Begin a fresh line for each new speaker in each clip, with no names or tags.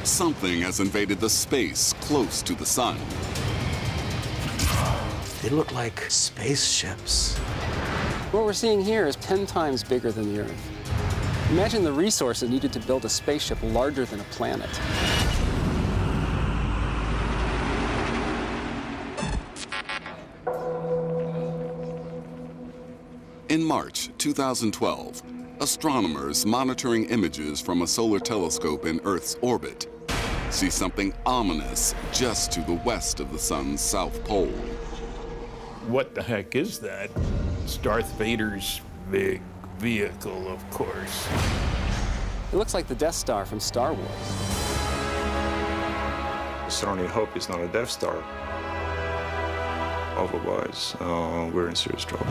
Something has invaded the space close to the sun.
They look like spaceships.
What we're seeing here is 10 times bigger than the Earth. Imagine the resources needed to build a spaceship larger than a planet.
In March 2012, astronomers monitoring images from a solar telescope in Earth's orbit see something ominous just to the west of the sun's south pole.
What the heck is that? It's Darth Vader's big vehicle, of course.
It looks like the Deathstar from Star Wars.
I certainly hope it's not a Deathstar. Otherwise, we're in serious trouble.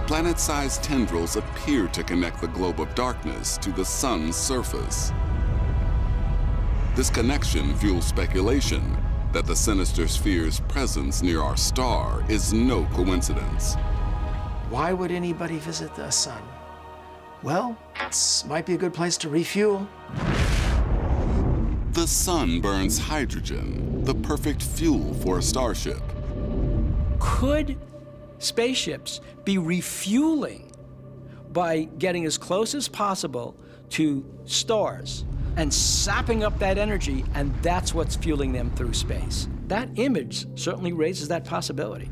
Planet-sized tendrils appear to connect the globe of darkness to the sun's surface. This connection fuels speculation that the sinister sphere's presence near our star is no coincidence.
Why would anybody visit the sun? Well, it might be a good place to refuel.
The sun burns hydrogen, the perfect fuel for a starship.
Could spaceships be refueling by getting as close as possible to stars and sapping up that energy, and that's what's fueling them through space? That image certainly raises that possibility.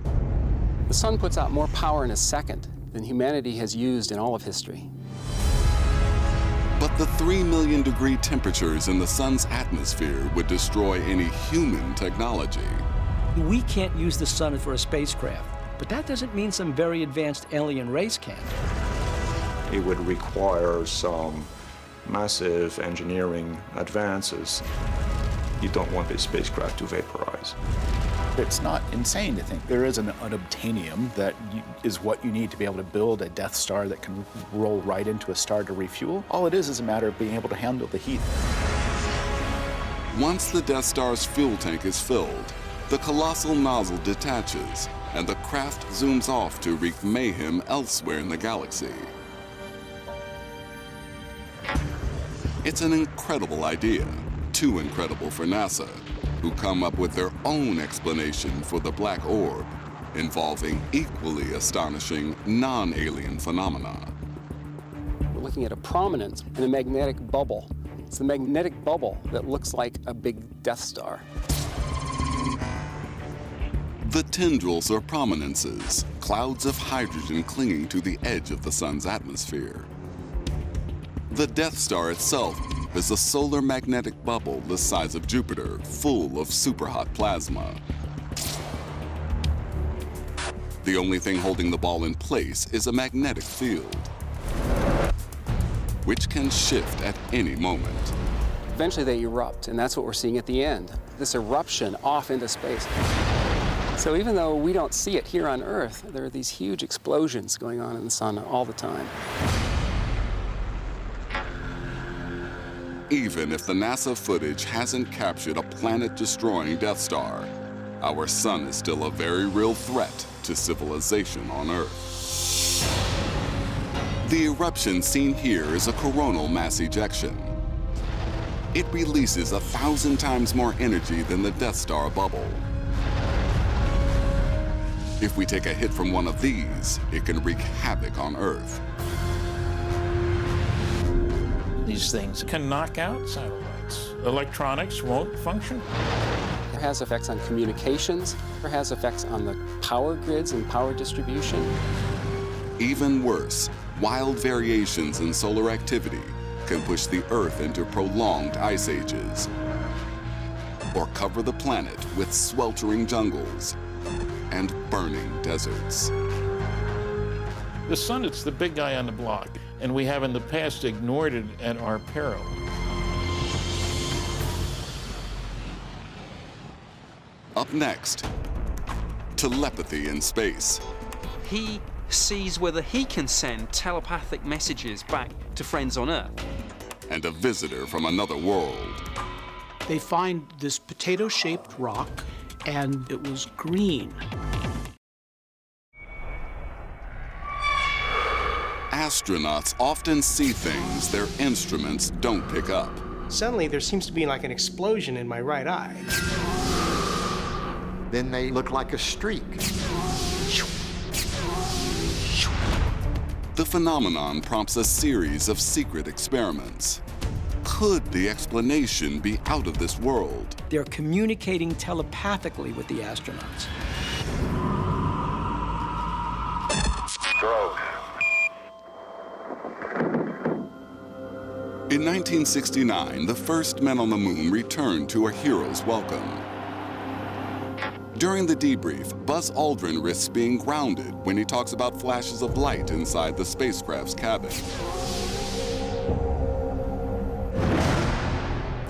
The sun puts out more power in a second than humanity has used in all of history.
But the 3 million degree temperatures in the sun's atmosphere would destroy any human technology.
We can't use the sun for a spacecraft, but that doesn't mean some very advanced alien race can't.
It would require some massive engineering advances. You don't want this spacecraft to vaporize.
It's not insane to think there is an unobtainium that is what you need to be able to build a Death Star that can roll right into a star to refuel. All it is a matter of being able to handle the heat.
Once the Death Star's fuel tank is filled, the colossal nozzle detaches and the craft zooms off to wreak mayhem elsewhere in the galaxy. It's an incredible idea, too incredible for NASA, who come up with their own explanation for the black orb, involving equally astonishing non-alien phenomena.
We're looking at a prominence in a magnetic bubble. It's the magnetic bubble that looks like a big Death Star.
The tendrils are prominences, clouds of hydrogen clinging to the edge of the sun's atmosphere. The Death Star itself is a solar magnetic bubble the size of Jupiter, full of superhot plasma. The only thing holding the ball in place is a magnetic field, which can shift at any moment.
Eventually they erupt, and that's what we're seeing at the end. This eruption off into space. So even though we don't see it here on Earth, there are these huge explosions going on in the sun all the time.
Even if the NASA footage hasn't captured a planet-destroying Death Star, our sun is still a very real threat to civilization on Earth. The eruption seen here is a coronal mass ejection. It releases 1,000 times more energy than the Death Star bubble. If we take a hit from one of these, it can wreak havoc on Earth.
These things can knock out satellites. Electronics won't function.
It has effects on communications. It has effects on the power grids and power distribution.
Even worse, wild variations in solar activity can push the Earth into prolonged ice ages, or cover the planet with sweltering jungles and burning deserts.
The sun, it's the big guy on the block, and we have in the past ignored it at our peril.
Up next, telepathy in space.
He sees whether he can send telepathic messages back to friends on Earth.
And a visitor from another world.
They find this potato-shaped rock, and it was green.
Astronauts often see things their instruments don't pick up.
Suddenly, there seems to be like an explosion in my right eye.
Then they look like a streak.
The phenomenon prompts a series of secret experiments. Could the explanation be out of this world?
They're communicating telepathically with the astronauts.
Stroke.
In 1969, the first men on the moon returned to a hero's welcome. During the debrief, Buzz Aldrin risks being grounded when he talks about flashes of light inside the spacecraft's cabin.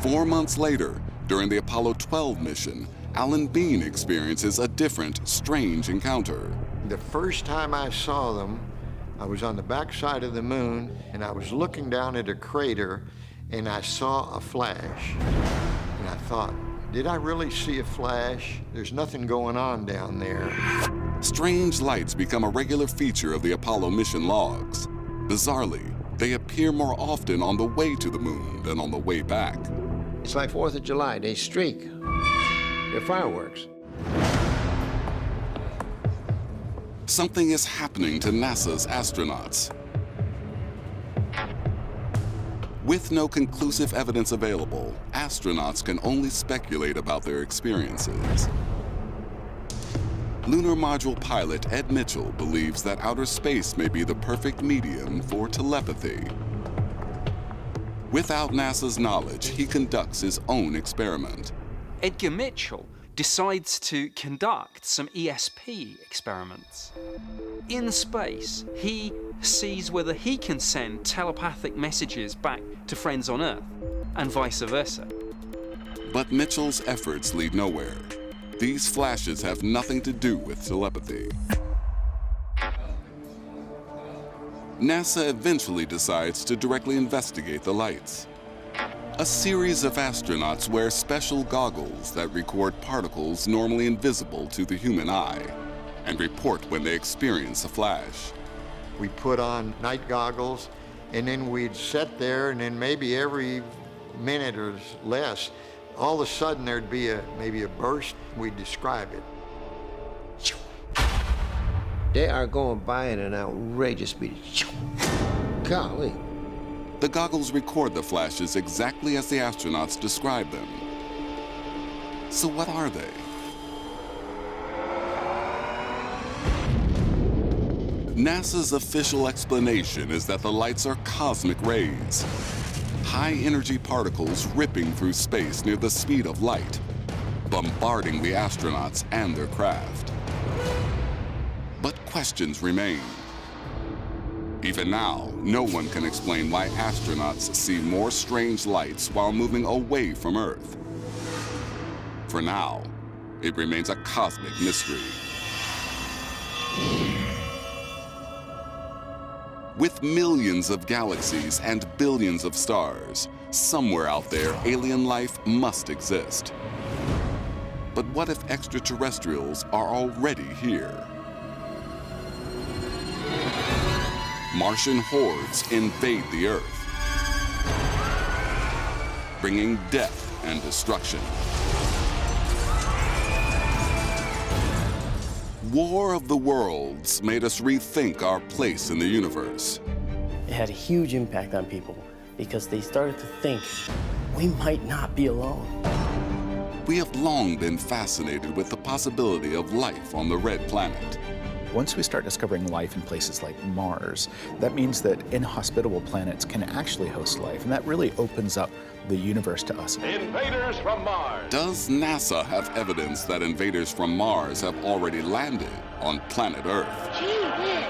4 months later, during the Apollo 12 mission, Alan Bean experiences a different, strange encounter.
The first time I saw them, I was on the backside of the moon, and I was looking down at a crater, and I saw a flash. And I thought, did I really see a flash? There's nothing going on down there.
Strange lights become a regular feature of the Apollo mission logs. Bizarrely, they appear more often on the way to the moon than on the way back.
It's like 4th of July, they streak. They're fireworks.
Something is happening to NASA's astronauts. With no conclusive evidence available, astronauts can only speculate about their experiences. Lunar Module pilot Ed Mitchell believes that outer space may be the perfect medium for telepathy. Without NASA's knowledge, he conducts his own experiment.
Edgar Mitchell decides to conduct some ESP experiments. In space, he sees whether he can send telepathic messages back to friends on Earth, and vice versa.
But Mitchell's efforts lead nowhere. These flashes have nothing to do with telepathy. NASA eventually decides to directly investigate the lights. A series of astronauts wear special goggles that record particles normally invisible to the human eye and report when they experience a flash.
We put on night goggles, and then we'd sit there, and then maybe every minute or less, all of a sudden there'd be maybe a burst. We'd describe it.
They are going by at an outrageous speed. Golly.
The goggles record the flashes exactly as the astronauts describe them. So what are they? NASA's official explanation is that the lights are cosmic rays, high-energy particles ripping through space near the speed of light, bombarding the astronauts and their craft. But questions remain. Even now, no one can explain why astronauts see more strange lights while moving away from Earth. For now, it remains a cosmic mystery. With millions of galaxies and billions of stars, somewhere out there, alien life must exist. But what if extraterrestrials are already here? Martian hordes invade the Earth, bringing death and destruction. War of the Worlds made us rethink our place in the universe.
It had a huge impact on people because they started to think, we might not be alone.
We have long been fascinated with the possibility of life on the red planet.
Once we start discovering life in places like Mars, that means that inhospitable planets can actually host life, and that really opens up the universe to us.
Invaders from Mars.
Does NASA have evidence that invaders from Mars have already landed on planet Earth?
Gee whiz.